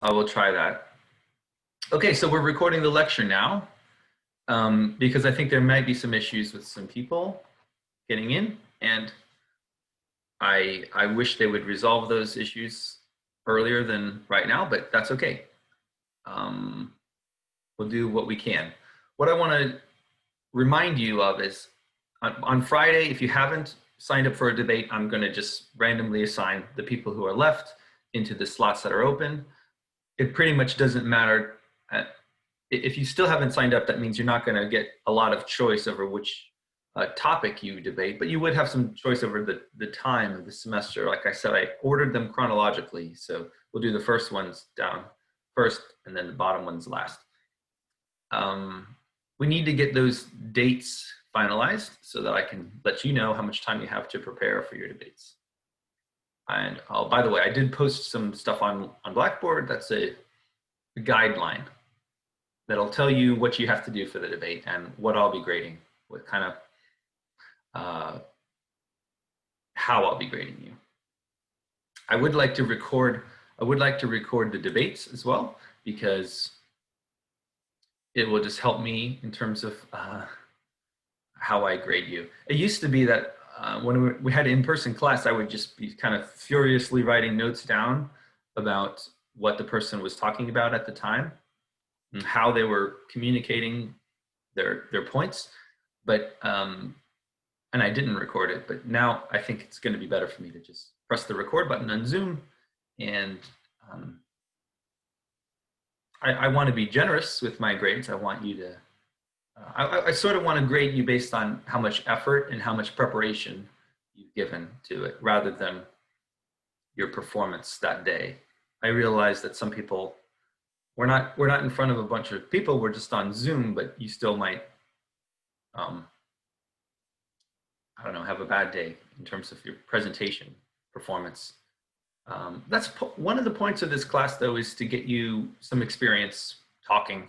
I will try that. Okay, so we're recording the lecture now because I think there might be some issues with some people getting in, and I wish they would resolve those issues earlier than right now, but that's okay. We'll do what we can. What I want to remind you of is on Friday, if you haven't signed up for a debate, I'm going to just randomly assign the people who are left into the slots that are open. It pretty much doesn't matter. If you still haven't signed up, that means you're not going to get a lot of choice over which topic you debate, but you would have some choice over the time of the semester. Like I said, I ordered them chronologically. So we'll do the first ones down first and then the bottom ones last. We need to get those dates finalized so that I can let you know how much time you have to prepare for your debates. And by the way, I did post some stuff on Blackboard. That's a guideline that'll tell you what you have to do for the debate and what I'll be grading, what kind of, how I'll be grading you. I would like to record the debates as well, because it will just help me in terms of how I grade you. It used to be that when we had in-person class, I would just be kind of furiously writing notes down about what the person was talking about at the time and how they were communicating their points. But, and I didn't record it, but now I think it's going to be better for me to just press the record button on Zoom. And I want to be generous with my grades. I want you to, I sort of want to grade you based on how much effort and how much preparation you've given to it, rather than your performance that day. I realize that some people, we're not in front of a bunch of people, we're just on Zoom, but you still might, I don't know, have a bad day in terms of your presentation performance. That's one of the points of this class, though, is to get you some experience talking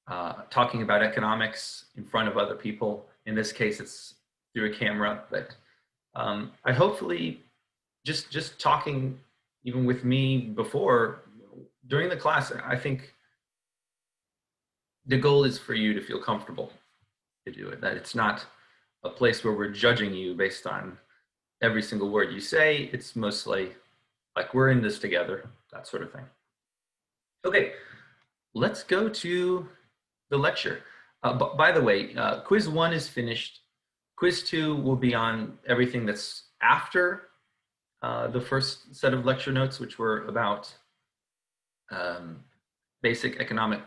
about economics in front of other people. In this case, it's through a camera, but I hopefully just talking even with me before, during the class, I think the goal is for you to feel comfortable to do it, that it's not a place where we're judging you based on every single word you say. It's mostly like we're in this together, that sort of thing. Okay, let's go to the lecture. By the way, quiz 1 is finished. Quiz 2 will be on everything that's after the first set of lecture notes, which were about basic economic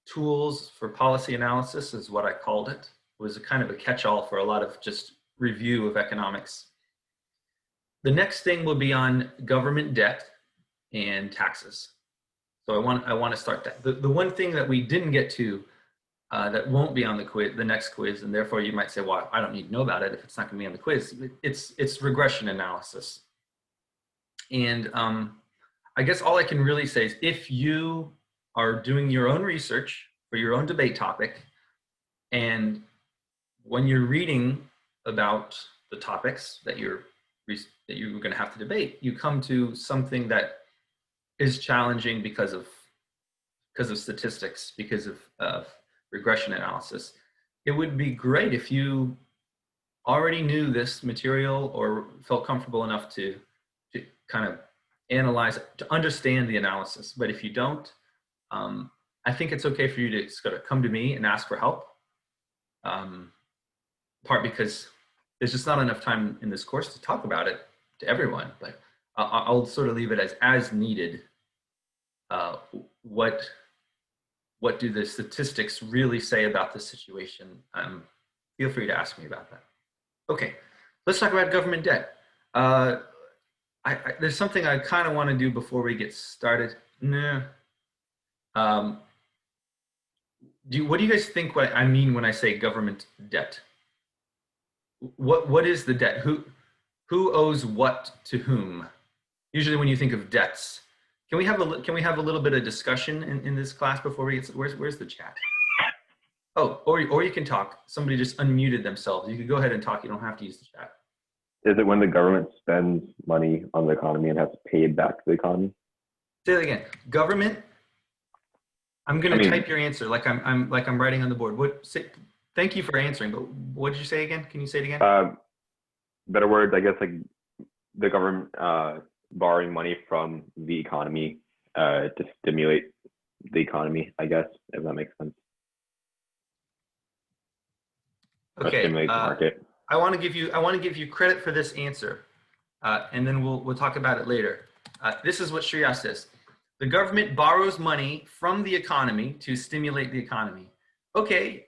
tools for policy analysis, is what I called it. It was a kind of a catch-all for a lot of just review of economics. The next thing will be on government debt and taxes. So I want to start that. The one thing that we didn't get to that won't be on the next quiz, and therefore you might say, well, I don't need to know about it if it's not going to be on the quiz. It's regression analysis. And I guess all I can really say is, if you are doing your own research for your own debate topic, and when you're reading about the topics that you're going to have to debate, you come to something that is challenging because of statistics, because of regression analysis. It would be great if you already knew this material or felt comfortable enough to kind of analyze, to understand the analysis. But if you don't, I think it's okay for you to sort of come to me and ask for help. Part because there's just not enough time in this course to talk about it to everyone, but I'll sort of leave it as needed. What do the statistics really say about the situation? Feel free to ask me about that. Okay, let's talk about government debt. There's something I kind of want to do before we get started. What do you guys think what I mean when I say government debt? What is the debt? Who owes what to whom? Usually when you think of debts, can we have a little bit of discussion in this class before we get, where's the chat? Oh, or you can talk. Somebody just unmuted themselves. You can go ahead and talk. You don't have to use the chat. Is it when the government spends money on the economy and has to pay it back to the economy? Say that again. Government. I'm I going to mean, type your answer like I'm writing on the board. Thank you for answering, but what did you say again? Can you say it again? uh, better words, I guess, like the government borrowing money from the economy to stimulate the economy, I guess, if that makes sense, or Okay. stimulate the market. I want to give you credit for this answer, and then we'll talk about it later. This is what Shriyas says. The government borrows money from the economy to stimulate the economy. Okay.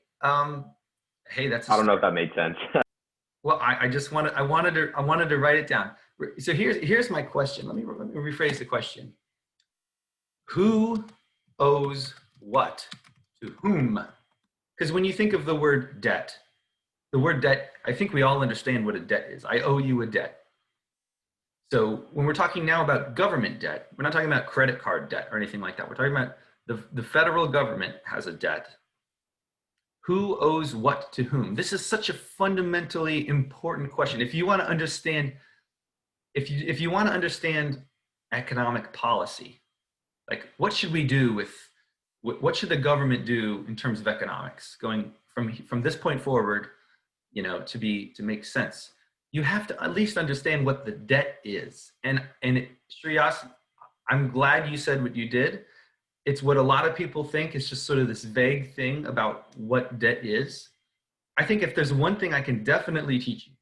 Hey, that's a I don't know start. if that made sense. Well, I wanted to write it down. So here's my question. Let me rephrase the question. Who owes what to whom? Because when you think of the word debt, I think we all understand what a debt is. I owe you a debt. So when we're talking now about government debt, we're not talking about credit card debt or anything like that. We're talking about the federal government has a debt. Who owes what to whom? This is such a fundamentally important question. If you want to understand, if you want to understand economic policy, like what should we do with what should the government do in terms of economics going from this point forward, to make sense, you have to at least understand what the debt is. And Shriyas, I'm glad you said what you did. It's what a lot of people think is just sort of this vague thing about what debt is. I think if there's one thing I can definitely teach you,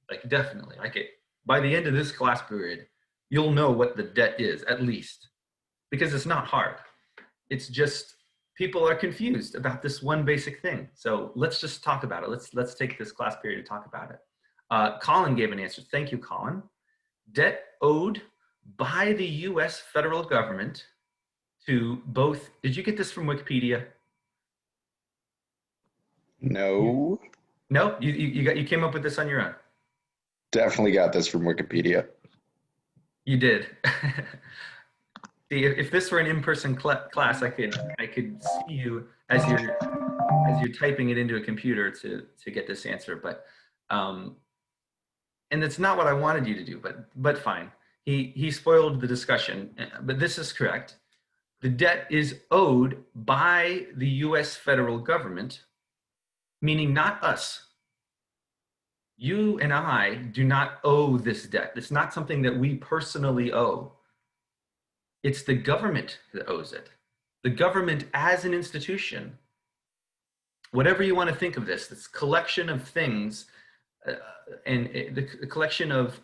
by the end of this class period, you'll know what the debt is, at least, because it's not hard. It's just people are confused about this one basic thing. So let's just talk about it. Let's take this class period to talk about it. Colin gave an answer. Thank you, Colin. Debt owed by the US federal government to both, did you get this from Wikipedia? No, No, you came up with this on your own. definitely got this from Wikipedia. You did. See, if this were an in-person class, I could see you as you're typing it into a computer to get this answer. But and that's not what I wanted you to do. But fine. He spoiled the discussion. But this is correct. The debt is owed by the U.S. federal government, meaning not us. You and I do not owe this debt. It's not something that we personally owe. It's the government that owes it. The government as an institution, whatever you want to think of this collection of things, and the collection of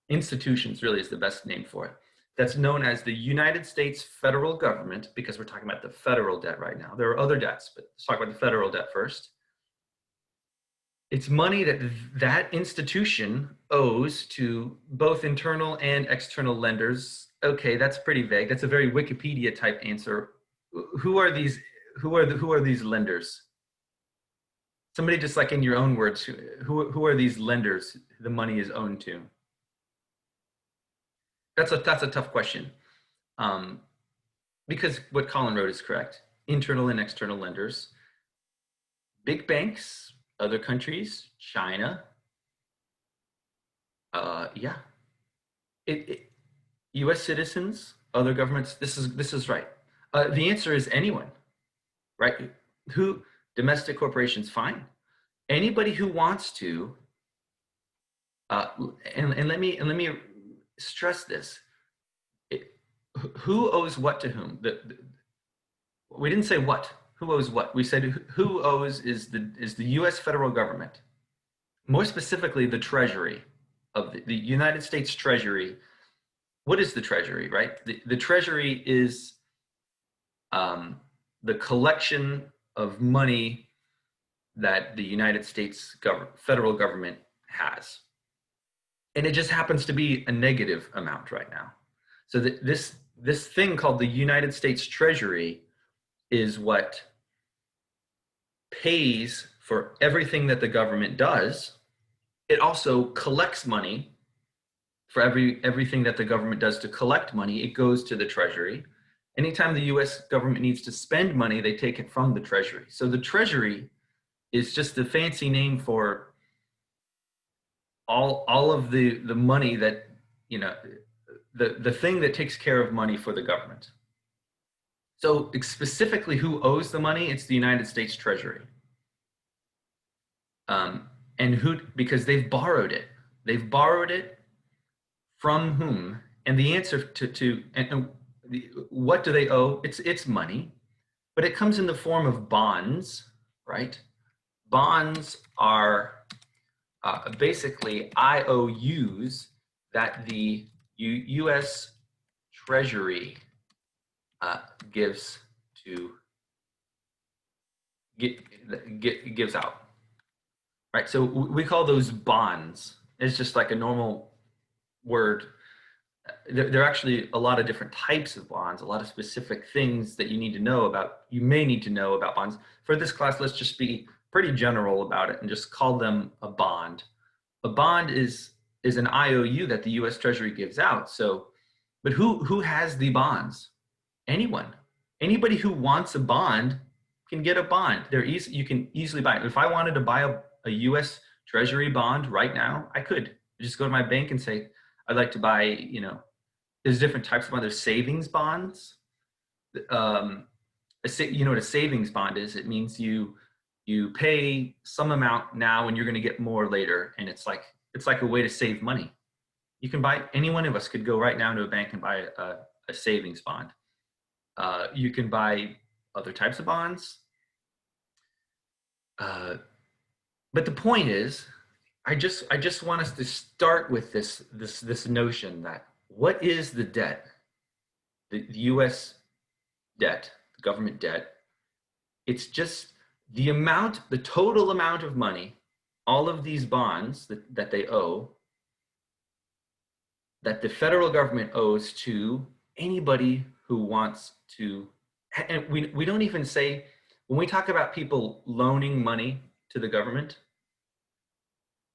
institutions really is the best name for it. That's known as the United States federal government, because we're talking about the federal debt right now. There are other debts, but let's talk about the federal debt first. It's money that that institution owes to both internal and external lenders. Okay, that's pretty vague. That's a very Wikipedia type answer. Who are these? Who are these lenders? Somebody just like in your own words. Who are these lenders? The money is owned to. That's a tough question, because what Colin wrote is correct. Internal and external lenders, big banks, other countries, China. Yeah, U.S. citizens, other governments. This is right. The answer is anyone, right? Who domestic corporations, fine. Anybody who wants to, and let me stress this. Who owes what to whom? We didn't say what. Who owes what? We said who owes is the U.S. federal government. More specifically, the Treasury of the United States Treasury. What is the Treasury, right? The Treasury is the collection of money that the United States federal government has. And it just happens to be a negative amount right now. So this thing called the United States Treasury is what pays for everything that the government does. It also collects money for everything that the government does to collect money. It goes to the Treasury. Anytime the US government needs to spend money, they take it from the Treasury. So the Treasury is just the fancy name for all of the money that, the thing that takes care of money for the government. So specifically, who owes the money? It's the United States Treasury. And who, because they've borrowed it. They've borrowed it from whom? And the answer what do they owe? It's money, but it comes in the form of bonds, right? Bonds are basically IOUs that the U.S. Treasury gives to gives out, right? So we call those bonds. It's just like a normal word. There are actually a lot of different types of bonds, a lot of specific things that you need to know about. You may need to know about bonds. For this class, let's just be pretty general about it and just call them a bond. A bond is an IOU that the U.S. Treasury gives out. So, but who has the bonds? Anyone. Anybody who wants a bond can get a bond. They're easy. You can easily buy it. If I wanted to buy a U.S. Treasury bond right now, I could just go to my bank and say, I'd like to buy, there's different types of bonds. There's savings bonds. You know what a savings bond is? It means you pay some amount now and you're going to get more later. And it's like a way to save money. You can buy, any one of us could go right now to a bank and buy a savings bond. You can buy other types of bonds. But the point is, I just want us to start with this notion that what is the debt? The U.S. debt, the government debt. It's just the total amount of money, all of these bonds that they owe, that the federal government owes to anybody who wants to. And we don't even say, when we talk about people loaning money to the government,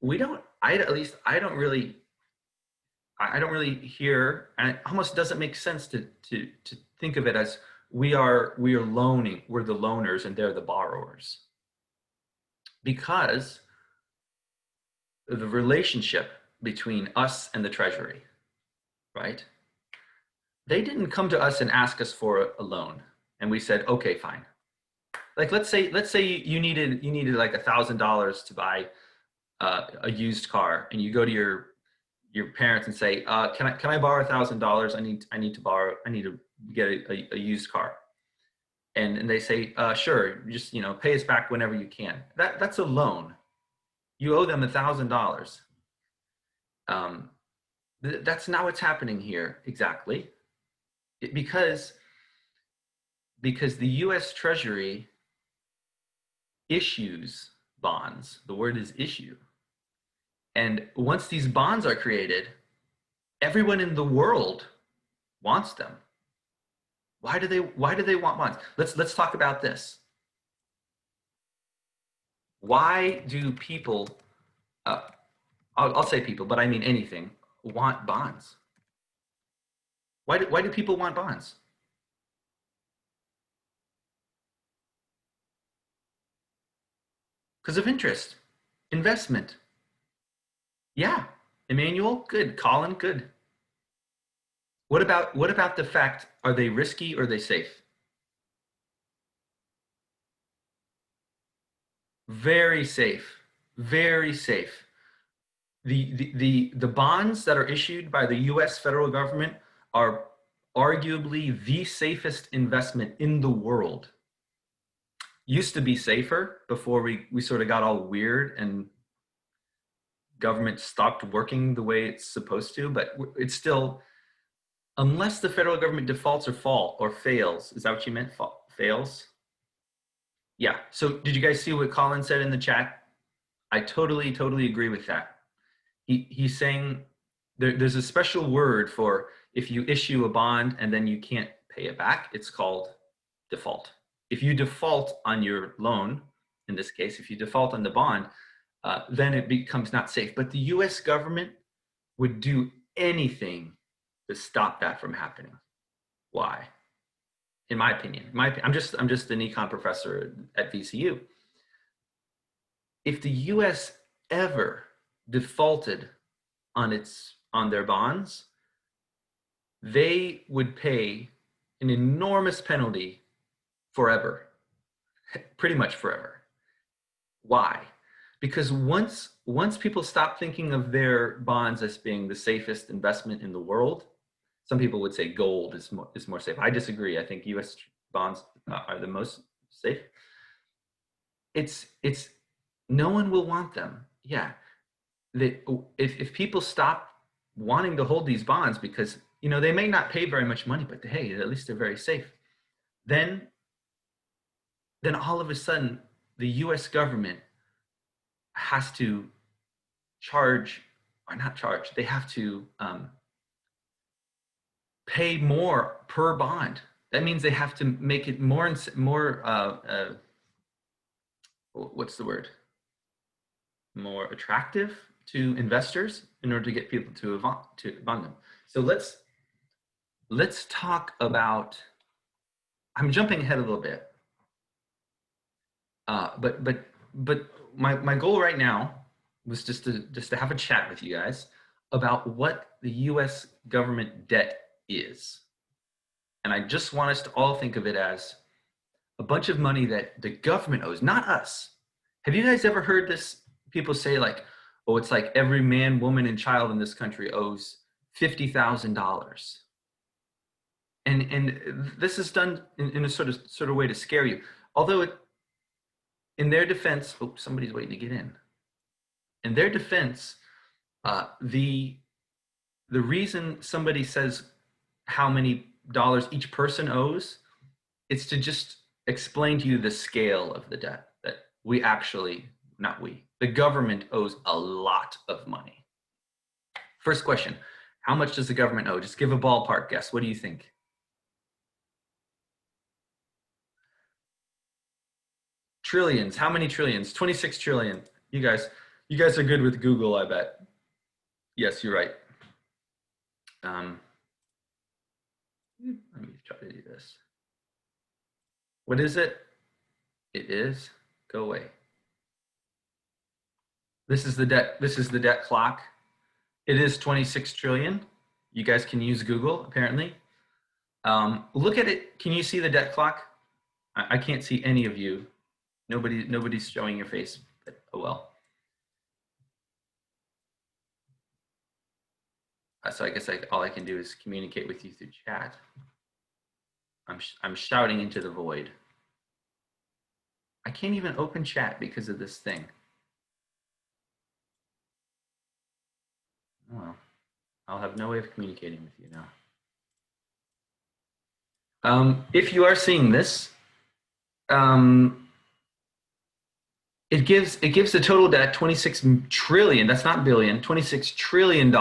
we don't, I don't really hear, and it almost doesn't make sense to think of it as we are loaning, we're the loaners and they're the borrowers. Because the relationship between us and the Treasury, right? They didn't come to us and ask us for a loan and we said, okay, fine. Like, let's say you needed like $1,000 to buy a used car, and you go to your parents and say, can I borrow $1,000? I need to get a used car. And they say, sure, just, pay us back whenever you can. That's a loan. You owe them $1,000. That's not what's happening here exactly. Because the U.S. Treasury issues bonds. The word is issue. And once these bonds are created, everyone in the world wants them. Why do they want bonds? Let's talk about this. Why do people, I'll say people, but I mean anything, want bonds? Why do people want bonds? Because of interest, investment. Yeah, Emmanuel, good. Colin, good. What about the fact, are they risky or are they safe? Very safe, very safe. The bonds that are issued by the US federal government are arguably the safest investment in the world. Used to be safer before we sort of got all weird and government stopped working the way it's supposed to, but it's still, unless the federal government defaults or fails. Is that what you meant? Fails? Yeah. So did you guys see what Colin said in the chat? I totally agree with that. He's saying there's a special word for if you issue a bond and then you can't pay it back. It's called default. If you default on your loan, in this case, if you default on the bond, then it becomes not safe. But the US government would do anything to stop that from happening. Why? In my opinion, I'm just an econ professor at VCU. If the US ever defaulted on their bonds, they would pay an enormous penalty forever, pretty much forever. Why? Because once people stop thinking of their bonds as being the safest investment in the world, some people would say gold is more safe. I disagree. I think U.S. bonds are the most safe. It's no one will want them. Yeah, if people stop wanting to hold these bonds because they may not pay very much money, but hey, at least they're very safe. Then all of a sudden, the U.S. government has to charge, or not charge. They have to pay more per bond. That means they have to make it more what's the word? More attractive to investors in order to get people to bond them. So let's talk about. I'm jumping ahead a little bit, but my goal right now was just to have a chat with you guys about what the U.S. government debt is, and I just want us to all think of it as a bunch of money that the government owes, not us. Have you guys ever heard this? People say like, oh, it's like every man, woman, and child in this country owes $50,000. And this is done in a sort of way to scare you. Although in their defense, oh, somebody's waiting to get in. In their defense, the reason somebody says how many dollars each person owes, it's to just explain to you the scale of the debt that the government owes a lot of money. First question, how much does the government owe? Just give a ballpark guess. What do you think? Trillions. How many trillions? 26 trillion. You guys are good with Google, I bet. Yes, you're right. Let me try to do this. What is it? It is, go away. This is the debt clock. It is 26 trillion. You guys can use Google, apparently. Look at it. Can you see the debt clock? I can't see any of you. Nobody's showing your face, but oh well. So I guess all I can do is communicate with you through chat. I'm shouting into the void. I can't even open chat because of this thing. Well, I'll have no way of communicating with you now. If you are seeing this, it gives the total debt 26 trillion. That's not billion. $26 trillion.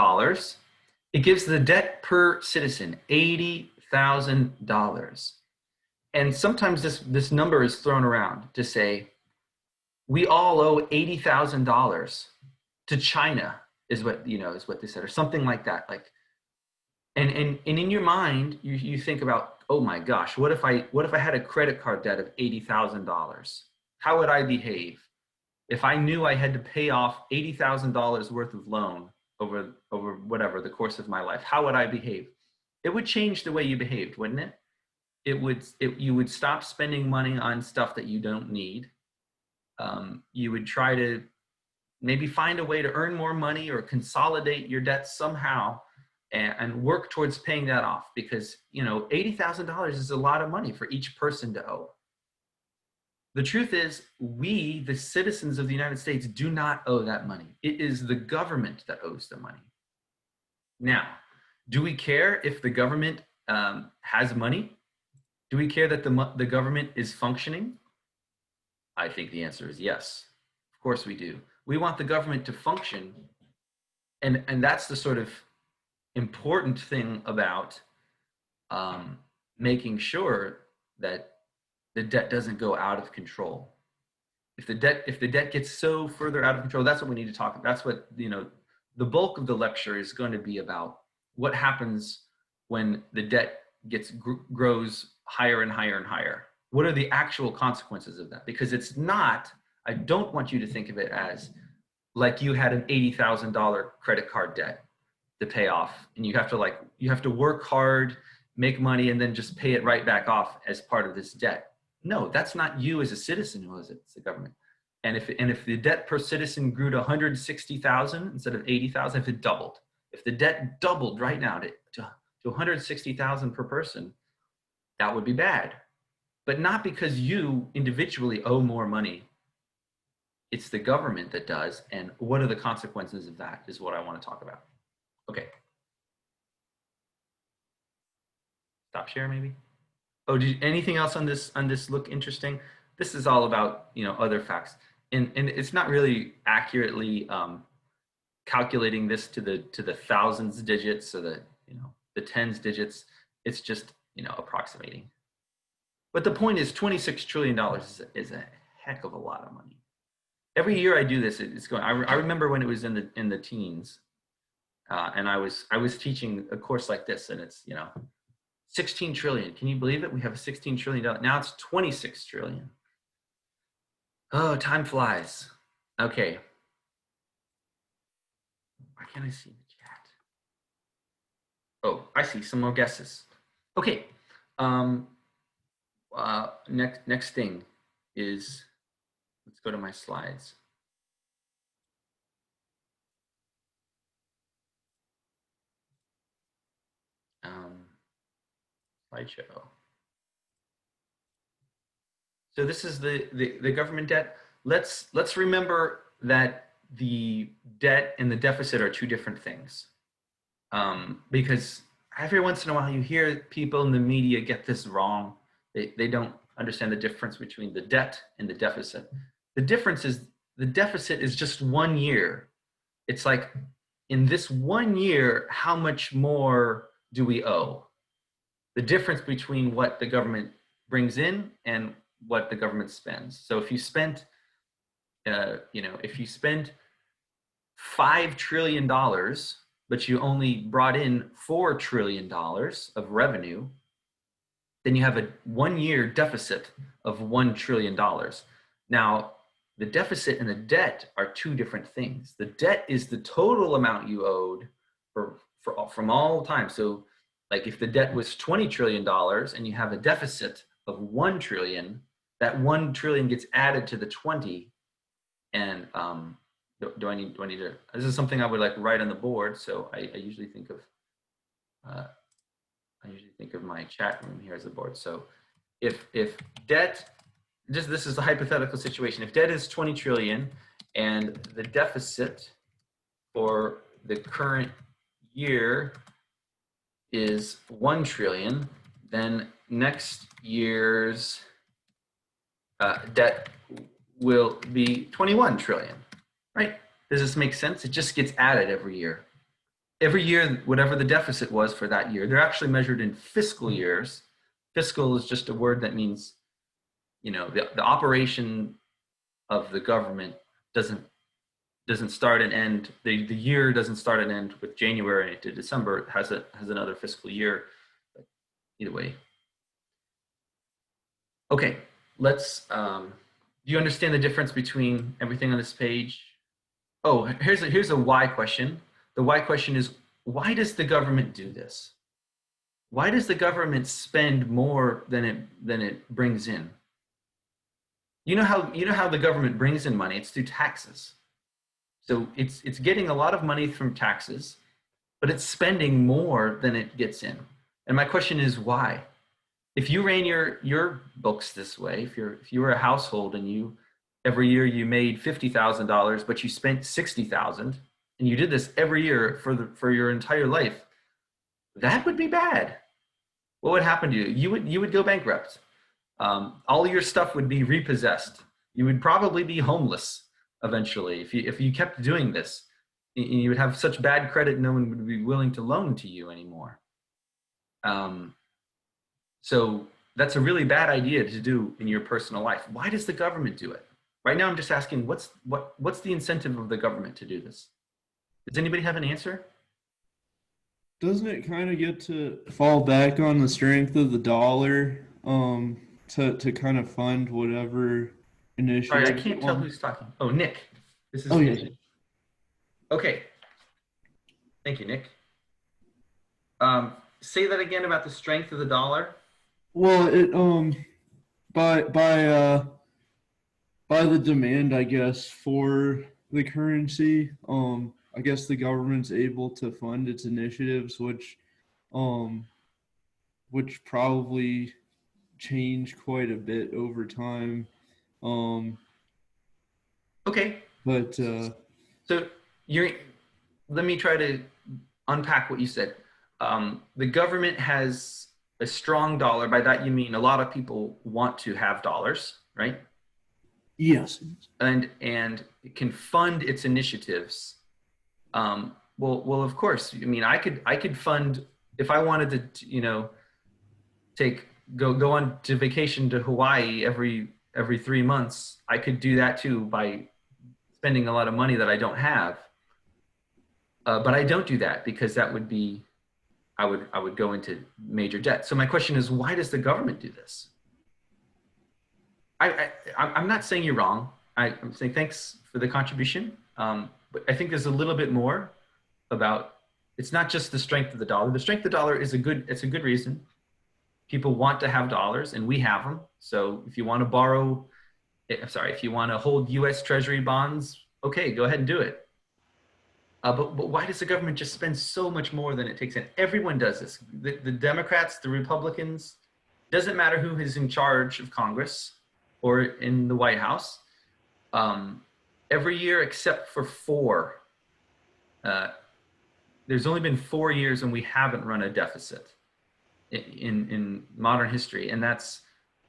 It gives the debt per citizen $80,000. And sometimes this number is thrown around to say we all owe $80,000 to China is what they said, or something like that. Like, and in your mind you think about, oh my gosh, what if I had a credit card debt of $80,000? How would I behave if I knew I had to pay off $80,000 worth of loan over whatever the course of my life? How would I behave? It would change the way you behaved, wouldn't it? You would stop spending money on stuff that you don't need. You would try to maybe find a way to earn more money or consolidate your debt somehow and work towards paying that off, because $80,000 is a lot of money for each person to owe. The truth is, we, the citizens of the United States, do not owe that money. It is the government that owes the money. Now, do we care if the government has money? Do we care that the government is functioning? I think the answer is yes. Of course we do. We want the government to function, and that's the sort of important thing about making sure that the debt doesn't go out of control. If the debt gets so further out of control, that's what we need to talk about. That's what the bulk of the lecture is going to be about. What happens when the debt grows higher and higher and higher? What are the actual consequences of that? Because it's not, I don't want you to think of it as like you had an $80,000 credit card debt to pay off, and you have to work hard, make money, and then just pay it right back off as part of this debt. No, that's not you as a citizen who owes it. It's the government. And if the debt per citizen grew to 160,000 instead of 80,000, if it doubled, if the debt doubled right now to 160,000 per person, that would be bad. But not because you individually owe more money. It's the government that does. And what are the consequences of that is what I want to talk about. Okay. Stop share maybe. Oh, anything else on this look interesting? This is all about, other facts. And it's not really accurately calculating this to the thousands digits or the tens digits. It's just, approximating. But the point is $26 trillion is a heck of a lot of money. Every year I do this, it's going, I remember when it was in the teens, and I was teaching a course like this, and it's, 16 trillion. Can you believe it? We have a $16 trillion. Now it's 26 trillion. Oh, time flies. Okay. Why can't I see the chat? Oh, I see some more guesses. Okay. Next thing is, let's go to my slides. Slideshow. So this is the government debt. Let's remember that the debt and the deficit are two different things. Because every once in a while you hear people in the media get this wrong. They don't understand the difference between the debt and the deficit. The difference is the deficit is just 1 year. It's like, in this 1 year, how much more do we owe? The difference between what the government brings in and what the government spends. So if you spent, if you spent $5 trillion, but you only brought in $4 trillion of revenue, then you have a 1 year deficit of $1 trillion. Now, the deficit and the debt are two different things. The debt is the total amount you owed from all time. So like if the debt was $20 trillion and you have a deficit of 1 trillion, that 1 trillion gets added to the 20. And do I need to, this is something I would like write on the board. So I usually think of, my chat room here as a board. So if debt, this is a hypothetical situation. If debt is 20 trillion and the deficit for the current year is 1 trillion, then next year's debt will be 21 trillion, right? Does this make sense? It just gets added every year. Every year, whatever the deficit was for that year, they're actually measured in fiscal years. Fiscal is just a word that means, the operation of the government doesn't start and end. The year doesn't start and end with January to December. It has another fiscal year. But either way. Okay, let's. Do you understand the difference between everything on this page? Oh, here's a why question. The why question is, why does the government do this? Why does the government spend more than it brings in? You know how the government brings in money? It's through taxes. So it's getting a lot of money from taxes, but it's spending more than it gets in. And my question is why? If you ran your books this way, if you were a household and every year you made $50,000, but you spent $60,000, and you did this every year for your entire life, that would be bad. What would happen to you? You would go bankrupt. All your stuff would be repossessed. You would probably be homeless eventually if you kept doing this. You would have such bad credit, no one would be willing to loan to you anymore. So that's a really bad idea to do in your personal life. Why does the government do it? Right now, I'm just asking, what's the incentive of the government to do this? Does anybody have an answer? Doesn't it kind of get to fall back on the strength of the dollar, to kind of fund whatever initiative? Sorry, I can't tell who's talking. Oh, Nick. This is Oh, yes. Okay. Thank you, Nick. Say that again about the strength of the dollar. Well, it by by uh by the demand, I guess, for the currency, I guess the government's able to fund its initiatives, um which probably change quite a bit over time. Um, Okay, but so you're. Let me try to unpack what you said. The government has a strong dollar. By that you mean a lot of people want to have dollars, right? yes, And it can fund its initiatives. Well, of course. I mean, I could fund if I wanted to, take go on to vacation to Hawaii every 3 months. I could do that too by spending a lot of money that I don't have. But I don't do that because that would be I would go into major debt. So my question is, why does the government do this? I'm not saying you're wrong. I'm saying thanks for the contribution. But I think there's a little bit more about. It's not just the strength of the dollar. The strength of the dollar is it's a good reason. People want to have dollars, and we have them. So if you want to borrow, I'm sorry, if you want to hold U.S. Treasury bonds, okay, go ahead and do it. But why does the government just spend so much more than it takes in? Everyone does this. The Democrats, the Republicans, doesn't matter who is in charge of Congress or in the White House. Every year except for four, uh, there's only been 4 years when we haven't run a deficit in modern history, and that's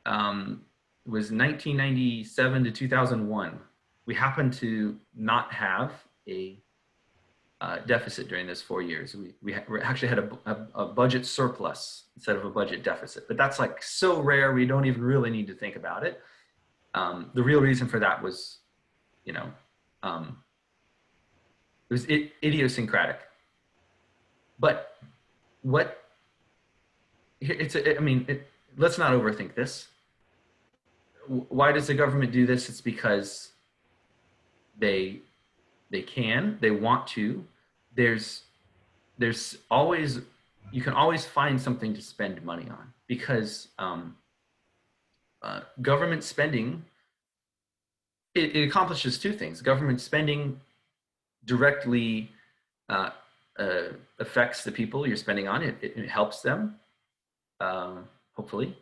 was 1997 to 2001. We happen to not have a deficit during those 4 years. We actually had a budget surplus instead of a budget deficit, but that's like so rare we don't even really need to think about it. The real reason for that was, um, it was idiosyncratic. But what let's not overthink this. Why does the government do this? It's because they they want to. There's always, you can always find something to spend money on because government spending, it accomplishes two things. Government spending directly uh, affects the people you're spending on. It helps them, hopefully.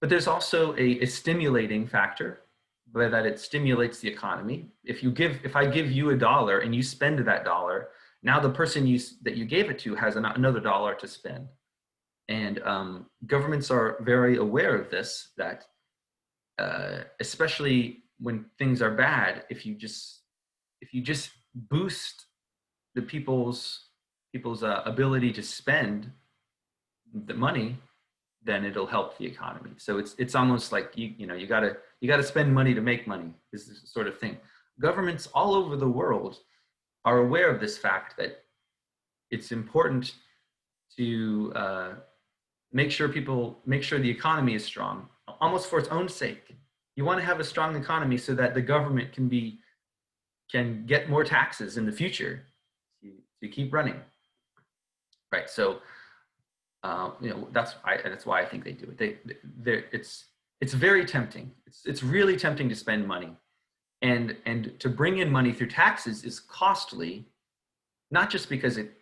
But there's also a stimulating factor by that it stimulates the economy. If I give you $1 and you spend that dollar, now the person that you gave it to has another dollar to spend. And governments are very aware of this, that especially when things are bad, if you just boost the people's ability to spend the money, then it'll help the economy. So it's almost like you gotta spend money to make money. This is the sort of thing. Governments all over the world are aware of this fact, that it's important to make sure the economy is strong, almost for its own sake. You want to have a strong economy so that the government can get more taxes in the future to keep running. Right. So that's why I think they do it. It's very tempting. It's really tempting to spend money, and to bring in money through taxes is costly, not just because it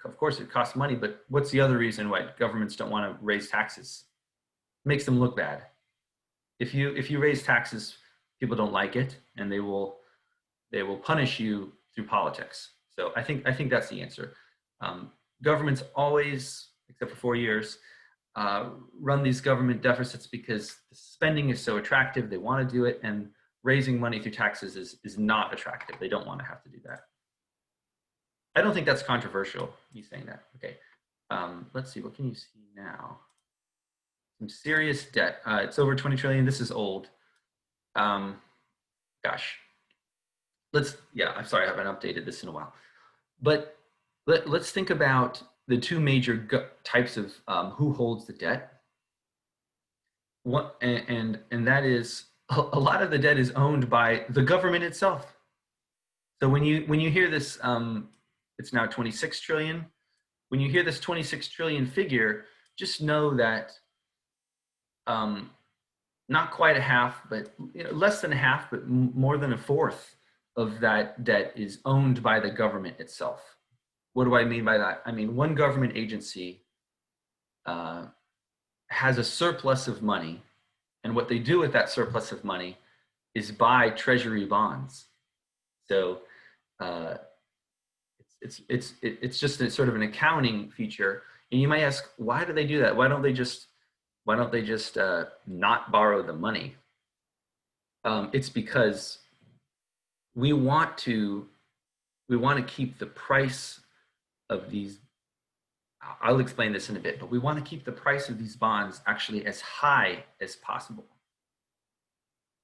of course it costs money, but what's the other reason why governments don't want to raise taxes? It makes them look bad. If you raise taxes, people don't like it, and they will punish you through politics. So I think that's the answer. Governments always, except for 4 years, run these government deficits because the spending is so attractive. They want to do it, and raising money through taxes is not attractive. They don't want to have to do that. I don't think that's controversial, you saying that. Okay. Let's see, what can you see now? Some serious debt. It's over 20 trillion. This is old. Gosh. I'm sorry, I haven't updated this in a while. But let's think about the two major types of who holds the debt. And that is, a lot of the debt is owned by the government itself. So when you hear this, it's now 26 trillion. when you hear this 26 trillion figure, just know that not quite a half, but less than a half, but more than a fourth of that debt is owned by the government itself. What do I mean by that? I mean, one government agency has a surplus of money, and what they do with that surplus of money is buy treasury bonds. So it's just a sort of an accounting feature. And you might ask, why do they do that? Why don't they just not borrow the money? It's because we want to keep the price of these. I'll explain this in a bit, but we want to keep the price of these bonds actually as high as possible.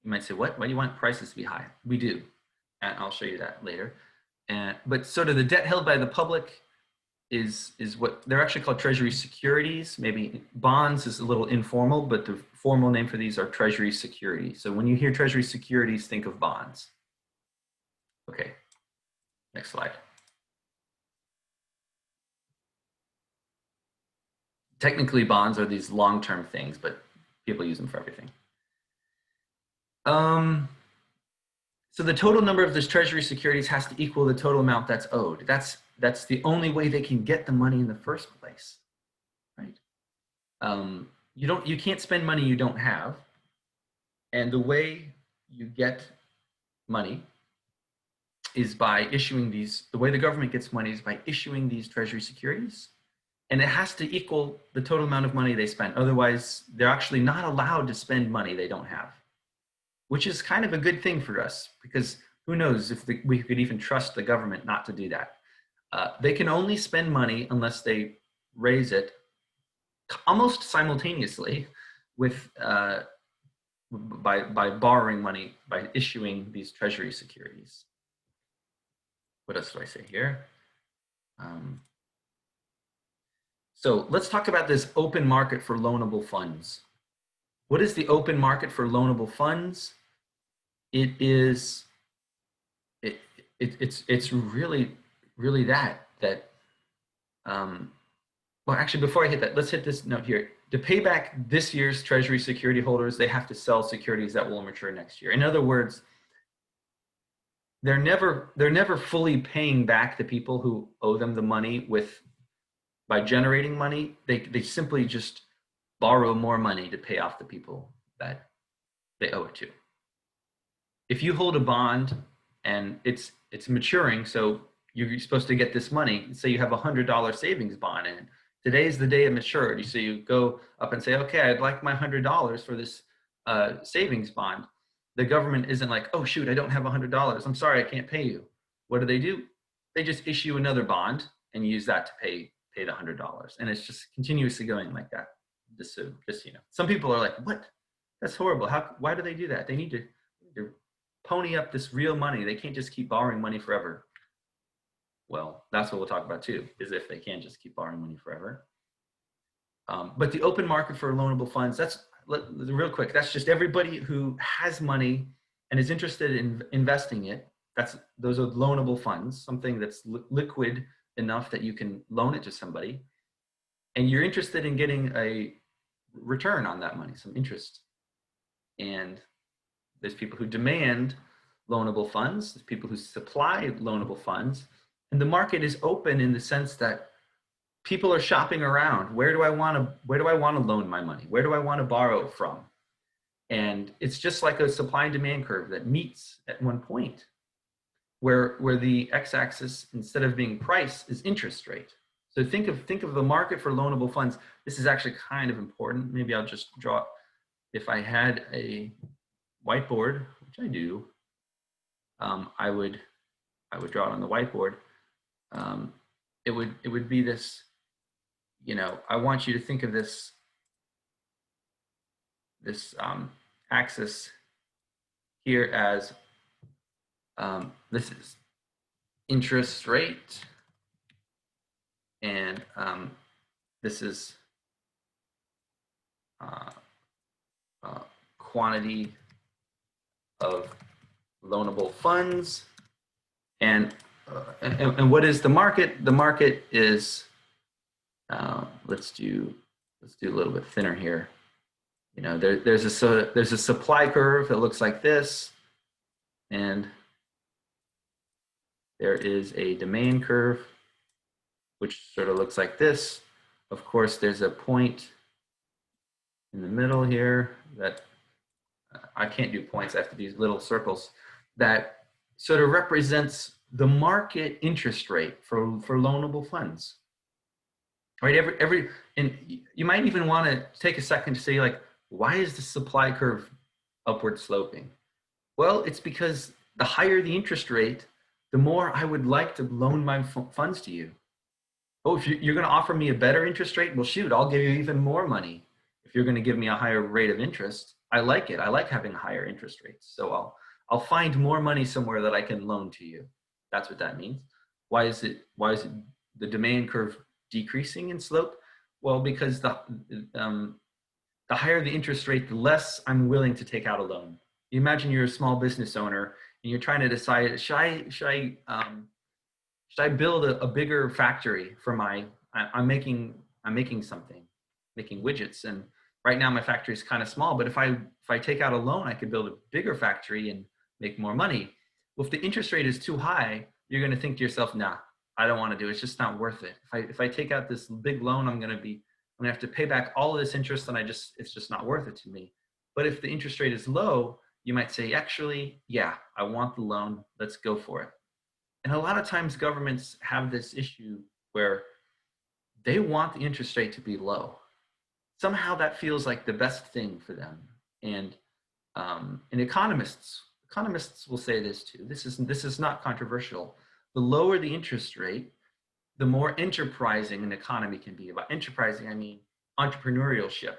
You might say, what? Why do you want prices to be high? We do, and I'll show you that later. But sort of the debt held by the public is what they're actually called treasury securities. Maybe bonds is a little informal, but the formal name for these are treasury securities. So when you hear treasury securities, think of bonds. Okay, next slide. Technically, bonds are these long-term things, but people use them for everything. So the total number of this treasury securities has to equal the total amount that's owed. That's the only way they can get the money in the first place, right? You can't spend money you don't have, and the way you get money is by issuing these. The way the government gets money is by issuing these treasury securities, and it has to equal the total amount of money they spend. Otherwise, they're actually not allowed to spend money they don't have, which is kind of a good thing for us, because who knows if we could even trust the government not to do that. They can only spend money unless they raise it almost simultaneously with by borrowing money, by issuing these treasury securities. What else do I say here? So let's talk about this open market for loanable funds. What is the open market for loanable funds? It's really that well, actually, before I hit that, let's hit this note here. To pay back this year's treasury security holders, they have to sell securities that will mature next year. In other words, they're never fully paying back the people who owe them the money by generating money. They simply just borrow more money to pay off the people that they owe it to. If you hold a bond and it's maturing, so you're supposed to get this money, say you have a $100 savings bond, and today's the day of maturity. So you go up and say, okay, I'd like my $100 for this savings bond. The government isn't like, oh shoot, I don't have $100. I'm sorry, I can't pay you. What do? They just issue another bond and use that to pay the $100. And it's just continuously going like that. Just some people are like, what? That's horrible. Why do they do that? They need to pony up this real money. They can't just keep borrowing money forever. Well, that's what we'll talk about too, is if they can just keep borrowing money forever. But the open market for loanable funds, real quick, that's just everybody who has money and is interested in investing it. Those are loanable funds, something that's liquid enough that you can loan it to somebody. And you're interested in getting a return on that money, some interest. And there's people who demand loanable funds, there's people who supply loanable funds, and the market is open in the sense that people are shopping around. Where do I want to loan my money? Where do I want to borrow from? And it's just like a supply and demand curve that meets at one point where the x-axis, instead of being price, is interest rate. So think of the market for loanable funds. This is actually kind of important. Maybe I'll just draw, if I had a whiteboard, which I do, I would draw it on the whiteboard. It would be this, I want you to think of this axis here as this is interest rate, and this is quantity of loanable funds, and what is the market? The market is Let's do a little bit thinner here. You know, there's a supply curve that looks like this, and there is a demand curve, which sort of looks like this. Of course, there's a point in the middle here that I can't do points. I have to do little circles that sort of represents the market interest rate for loanable funds. Right? And you might even want to take a second to say, like, why is the supply curve upward sloping? Well, it's because the higher the interest rate, the more I would like to loan my funds to you. Oh, if you're going to offer me a better interest rate, well, shoot, I'll give you even more money. If you're going to give me a higher rate of interest, I like it. I like having higher interest rates. So I'll find more money somewhere that I can loan to you. That's what that means. Why is it the demand curve decreasing in slope? Well, because the higher the interest rate, the less I'm willing to take out a loan. You imagine you're a small business owner and you're trying to decide, should I build a bigger factory for I'm making something, making widgets, and right now my factory is kind of small, but if I take out a loan, I could build a bigger factory and make more money. Well, if the interest rate is too high, you're going to think to yourself, nah, I don't want to do it. It's just not worth it. If I take out this big loan, I'm going to have to pay back all of this interest, and it's just not worth it to me. But if the interest rate is low, you might say, actually, yeah, I want the loan. Let's go for it. And a lot of times governments have this issue where they want the interest rate to be low. Somehow that feels like the best thing for them. And economists will say this too. This is not controversial. The lower the interest rate, the more enterprising an economy can be. By enterprising, I mean entrepreneurship.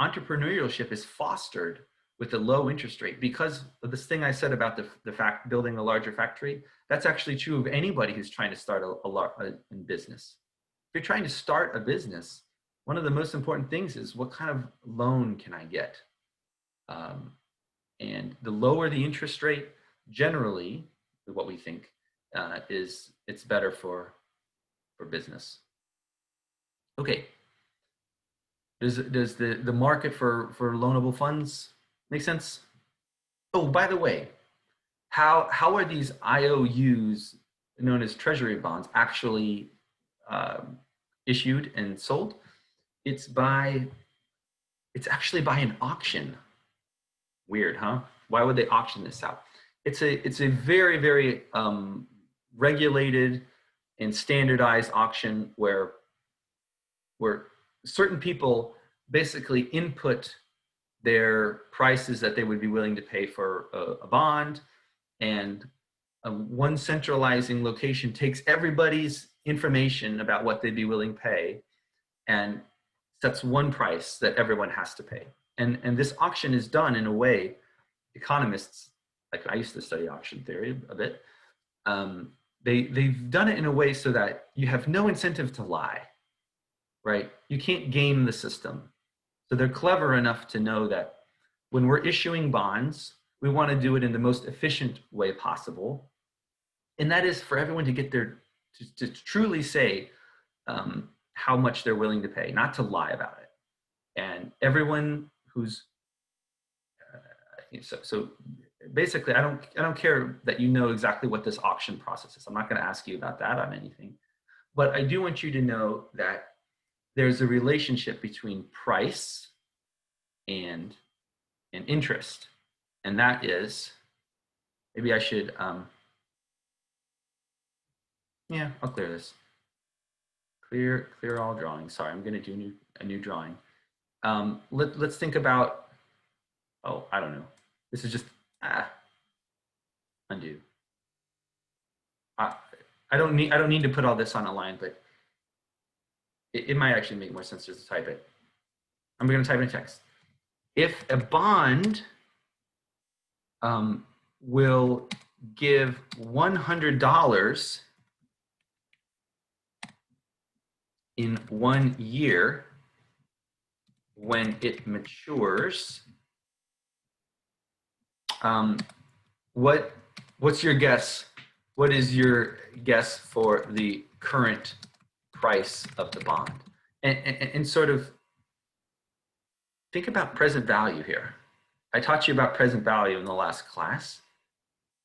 Entrepreneurship is fostered with a low interest rate because of this thing I said about the fact building a larger factory. That's actually true of anybody who's trying to start a business. If you're trying to start a business, one of the most important things is what kind of loan can I get? And the lower the interest rate, generally, what we think is it's better for business. Okay. Does the market for loanable funds make sense? Oh, by the way, how are these IOUs known as treasury bonds actually issued and sold? It's actually by an auction. Weird, huh? Why would they auction this out? It's a very, very regulated and standardized auction where certain people basically input their prices that they would be willing to pay for a bond, and one centralizing location takes everybody's information about what they'd be willing to pay and sets one price that everyone has to pay. And this auction is done in a way, economists, like I used to study auction theory a bit, they've done it in a way so that you have no incentive to lie, right? You can't game the system. So they're clever enough to know that when we're issuing bonds, we want to do it in the most efficient way possible. And that is for everyone to get to truly say how much they're willing to pay, not to lie about it. And everyone who's, so basically, I don't care that you know exactly what this auction process is. I'm not going to ask you about that on anything. But I do want you to know that there's a relationship between price and interest. And that is, maybe I should, yeah, I'll clear this. Clear all drawings. Sorry, I'm going to do a new drawing. Let's think about, oh, I don't know. This is just, undo. I don't need to put all this on a line, but it might actually make more sense just to type it. I'm going to type in text. If a bond will give $100 in 1 year when it matures, what's your guess? What is your guess for the current price of the bond? and sort of think about present value here. I taught you about present value in the last class.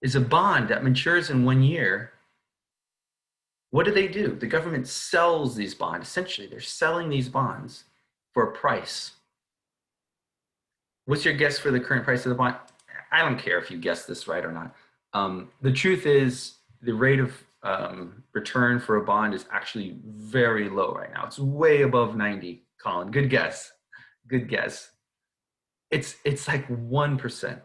Is a bond that matures in 1 year. What do? The government sells these bonds. Essentially, they're selling these bonds for a price. What's your guess for the current price of the bond? I don't care if you guess this right or not. The truth is the rate of return for a bond is actually very low right now. It's way above 90, Colin. Good guess. Good guess. It's like 1%.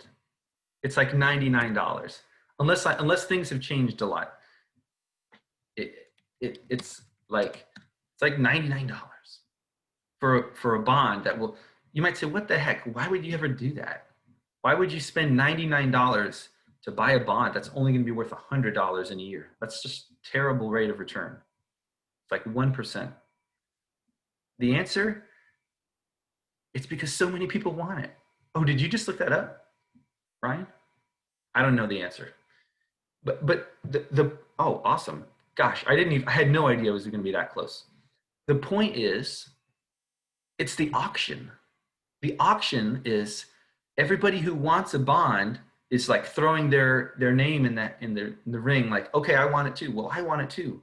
It's like $99. Unless things have changed a lot. It's like $99 for a bond that will. You might say, what the heck? Why would you ever do that? Why would you spend $99 to buy a bond that's only going to be worth $100 in a year? That's just terrible rate of return. It's like 1%. The answer, it's because so many people want it. Oh, did you just look that up, Ryan? I don't know the answer. But oh, awesome. Gosh, I had no idea it was going to be that close. The point is, it's the auction. The auction is everybody who wants a bond is like throwing their name in the ring, like, okay, I want it too. Well, I want it too.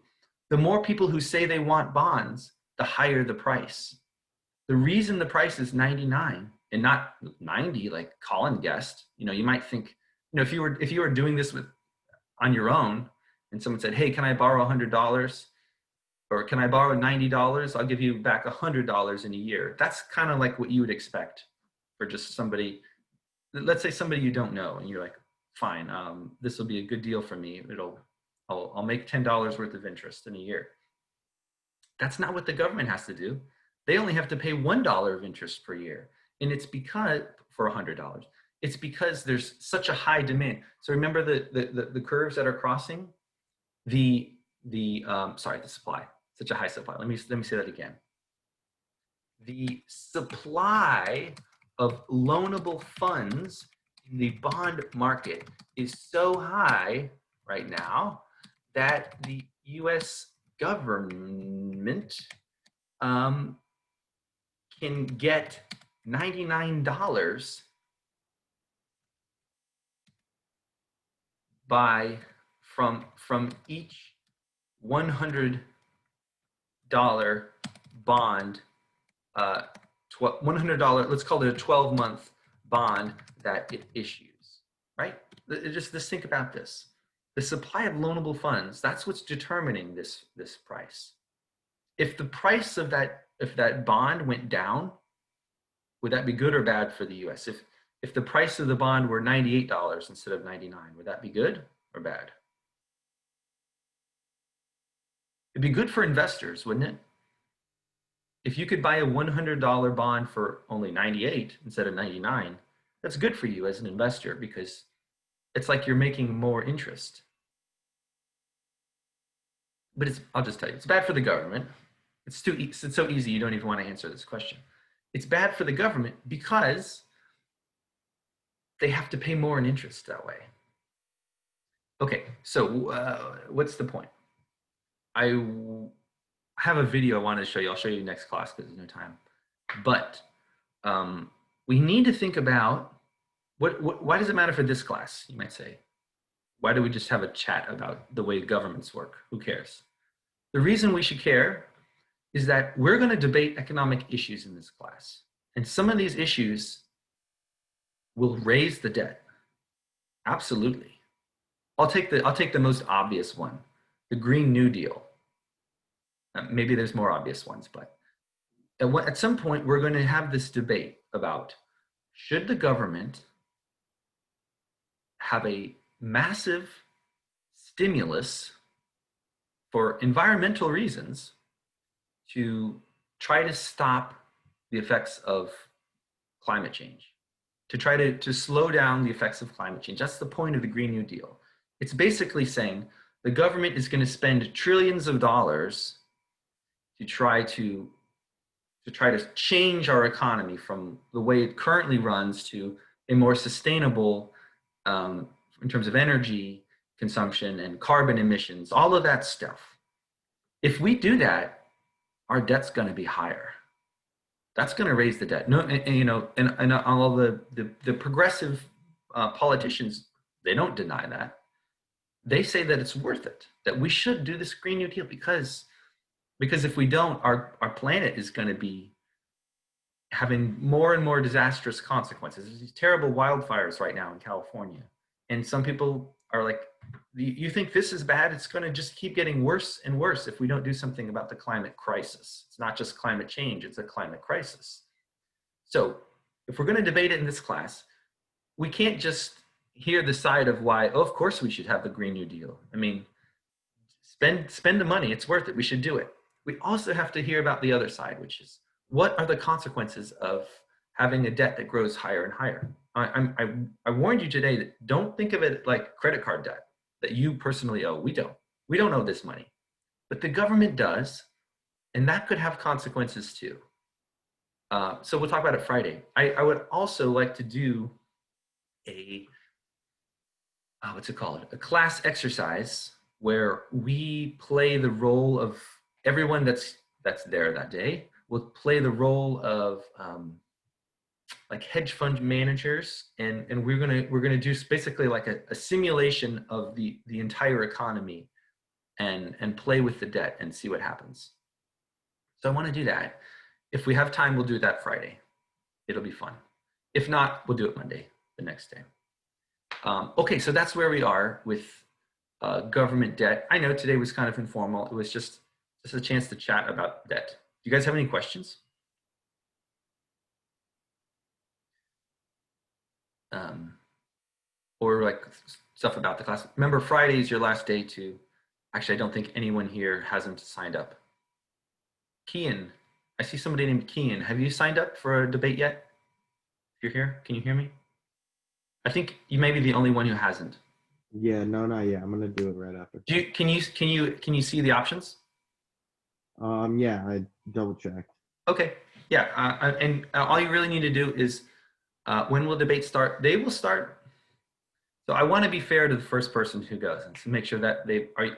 The more people who say they want bonds, the higher the price. The reason the price is 99 and not 90, like Colin guessed, you might think, if you were doing this on your own and someone said, hey, can I borrow $100? Or can I borrow $90? I'll give you back $100 in a year. That's kind of like what you would expect for just somebody. Let's say somebody you don't know, and you're like, fine, this will be a good deal for me. I'll make $10 worth of interest in a year. That's not what the government has to do. They only have to pay $1 of interest per year, and it's because for $100. It's because there's such a high demand. So remember the curves that are crossing the supply. Such a high supply. Let me say that again. The supply of loanable funds in the bond market is so high right now that the U.S. government can get $99 from each $100 bond, $100, let's call it a 12-month bond that it issues, right? Just think about this. The supply of loanable funds, that's what's determining this price. If the price of that bond went down, would that be good or bad for the US? If the price of the bond were $98 instead of 99, would that be good or bad? It'd be good for investors, wouldn't it? If you could buy a $100 bond for only 98 instead of 99, that's good for you as an investor because it's like you're making more interest. But I'll just tell you, it's bad for the government. It's so easy you don't even want to answer this question. It's bad for the government because they have to pay more in interest that way. Okay, so what's the point? I have a video I wanted to show you. I'll show you next class because there's no time. But we need to think about why does it matter for this class, you might say? Why do we just have a chat about the way governments work? Who cares? The reason we should care is that we're going to debate economic issues in this class. And some of these issues will raise the debt. Absolutely. I'll take the most obvious one, the Green New Deal. Maybe there's more obvious ones, but at some point we're going to have this debate about should the government have a massive stimulus for environmental reasons to try to stop the effects of climate change, to try to slow down the effects of climate change. That's the point of the Green New Deal. It's basically saying the government is going to spend trillions of dollars to try to change our economy from the way it currently runs to a more sustainable in terms of energy consumption and carbon emissions, all of that stuff. If we do that, our debt's going to be higher. That's going to raise the debt. No, and you know, and all the progressive politicians, they don't deny that. They say that it's worth it, that we should do this Green New Deal because if we don't, our planet is going to be having more and more disastrous consequences. There's these terrible wildfires right now in California. And some people are like, you think this is bad? It's going to just keep getting worse and worse if we don't do something about the climate crisis. It's not just climate change, it's a climate crisis. So if we're going to debate it in this class, we can't just hear the side of why, oh, of course we should have the Green New Deal. I mean, spend the money, it's worth it, we should do it. We also have to hear about the other side, which is, what are the consequences of having a debt that grows higher and higher? I warned you today that don't think of it like credit card debt that you personally owe. We don't owe this money, but the government does, and that could have consequences too. So we'll talk about it Friday. I would also like to do a, what's it called? A class exercise where we play the role of everyone that's there that day. We'll play the role of like hedge fund managers, and we're gonna do basically like a simulation of the entire economy, and play with the debt and see what happens. So I want to do that. If we have time, we'll do that Friday. It'll be fun. If not, we'll do it Monday, the next day. Okay, so that's where we are with government debt. I know today was kind of informal. It was just a chance to chat about debt. Do you guys have any questions? Or like stuff about the class? Remember, Friday is your last day to, actually, I don't think anyone here hasn't signed up. Kian, I see somebody named Kian. Have you signed up for a debate yet? If you're here, can you hear me? I think you may be the only one who hasn't. Yeah, no, not yet. I'm gonna do it right after. Can you see the options? Yeah, I double checked. Okay, yeah, and all you really need to do is, when will debate start? They will start. So I want to be fair to the first person who goes, and to make sure that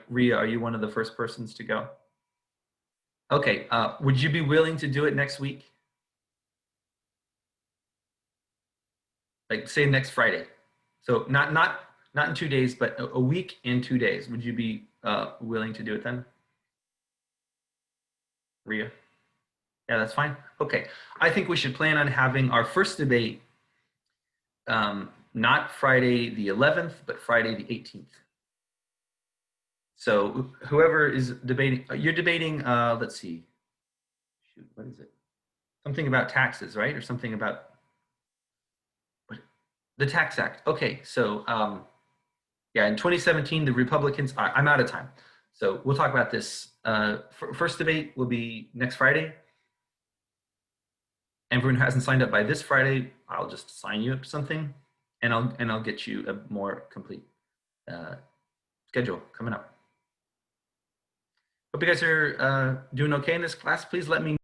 Rhea, are you one of the first persons to go? Okay, would you be willing to do it next week? Like say next Friday. So not in 2 days, but a week and 2 days. Would you be willing to do it then? Rhea? Yeah, that's fine. Okay, I think we should plan on having our first debate not Friday the 11th, but Friday the 18th. So whoever is debating, you're debating, let's see, shoot, what is it? Something about taxes, right? Or something about the Tax Act. Okay, so yeah, in 2017, the Republicans, I'm out of time. So we'll talk about this. First debate will be next Friday. Everyone who hasn't signed up by this Friday, I'll just sign you up to something, and I'll get you a more complete schedule coming up. Hope you guys are doing okay in this class. Please let me